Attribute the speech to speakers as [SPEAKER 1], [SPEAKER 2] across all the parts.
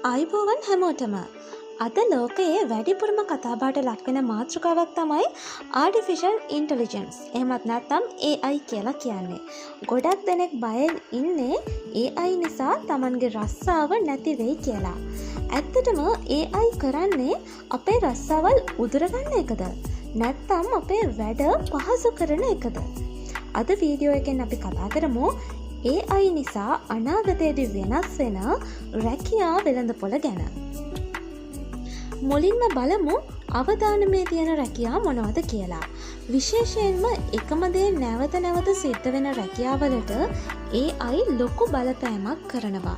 [SPEAKER 1] අයිබෝවන් හැමෝටම අද ලෝකයේ වැඩිපුරම කතාබහට ලක්වෙන මාතෘකාවක් තමයි ආටිෆිෂල් ඉන්ටෙලිජන්ස්. එහෙමත් නැත්නම් AI කියලා කියන්නේ. ගොඩක් දෙනෙක් බයෙන් ඉන්නේ AI නිසා Tamanගේ රස්සාව නැති වෙයි කියලා. ඇත්තටම AI කරන්නේ අපේ රස්සාවල් උදුරගන්න එකද? නැත්නම් අපේ වැඩ පහසු කරන එකද? අද වීඩියෝ එකෙන් අපි කතා කරමු AI නිසා අනාගතයේදී වෙනස් වෙන රැකියා වෙළඳපොළ ගැන. මුලින්ම බලමු අවදානමේ තියෙන රැකියා මොනවද කියලා. විශේෂයෙන්ම එකම දේ නැවත නැවත සිද්ධ වෙන රැකියාවලට AI ලොකු බලපෑමක් කරනවා.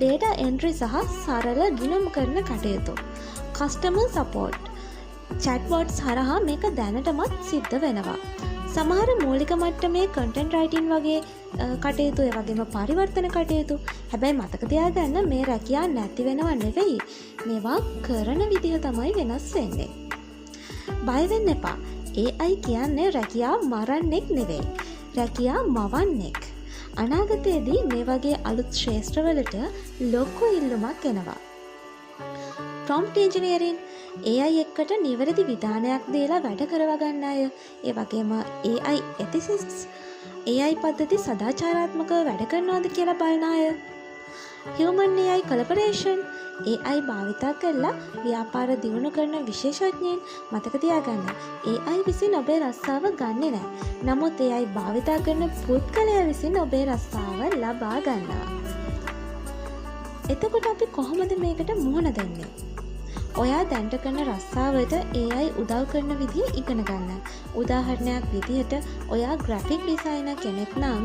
[SPEAKER 1] data entry සහ සරල ගිණුම් කරන කටයුතු. customer support. chatbots හරහා මේක දැනටමත් සිද්ධ වෙනවා. සමහර මූලික මට්ටමේ content writing වගේ කටයුතු ඒ වගේම පරිවර්තන කටයුතු. හැබැයි මතක තියාගන්න මේ රැකියා නැති වෙනව නෙවෙයි. මේවා කරන විදිහ තමයි වෙනස් වෙන්නේ. බය වෙන්න එපා. AI කියන්නේ රැකියා මරන්නෙක් නෙවෙයි. රැකියා මවන්නෙක්. අනාගතයේදී මේ වගේ අලුත් ක්ෂේත්‍රවලට ලොකු ඉල්ලුමක් එනවා. prompt engineering AI එක්කට නිවැරදි විධානයක් දීලා වැඩ කරවා ගන්න අය, ඒ වගේම AI ethicists AI පද්ධති සදාචාරාත්මකව වැඩ කරනවද කියලා බලන අය, human AI collaboration AI භාවිතා කරලා ව්‍යාපාර දියුණු කරන විශේෂඥයින්. මතක තියාගන්න AI විසින් ඔබේ රස්සාව ගන්නෙ නෑ. නමුත් AI භාවිතා කරන පුද්ගලයා විසින් ඔබේ රස්සාව ලබා ගන්නවා. එතකොට අපි කොහොමද මේකට මුහුණ දෙන්නේ? ඔයා දැන්ට කරන රස්සාවට AI උදව් කරන විදිය ඉගෙන ගන්න. උදාහරණයක් විදිහට ඔයා ග්‍රැෆික් ඩිසයිනර් කෙනෙක් නම්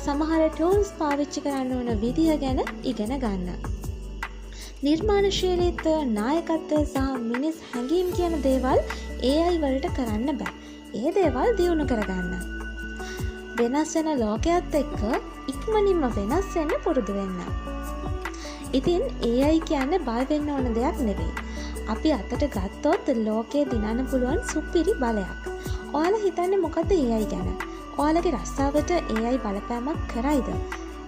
[SPEAKER 1] සමහර ටූල්ස් පාවිච්චි කරන්න ඕන විදිය ගැන ඉගෙන ගන්න. නිර්මාණශීලීත්වය, නායකත්වය සහ මිනිස් හැඟීම් කියන දේවල් AI වලට කරන්න බෑ. ඒ දේවල් දියුණු කරගන්න. වෙනස් වෙන ලෝකයේත් එක්ක ඉක්මනින්ම වෙනස් වෙන්න පුරුදු වෙන්න. ඉතින් AI කියන්නේ බය වෙන්න ඕන දෙයක් නෙවෙයි. අපි අතට ගත්තොත් ලෝකේ දිනන්න පුළුවන් සුපිරි බලයක්. ඔයාලා හිතන්නේ මොකද්ද AI ගැන? ඔයාලගේ රස්සාවට AI බලපෑමක් කරයිද?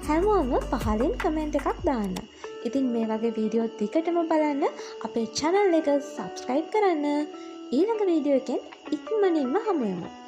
[SPEAKER 1] හැමෝම පහලින් කමෙන්ට් එකක් දාන්න. ඉතින් මේ වගේ වීඩියෝ දිගටම බලන්න අපේ channel එක subscribe කරන්න. ඊළඟ වීඩියෝ එකෙන් ඉක්මනින්ම හමු වෙමු.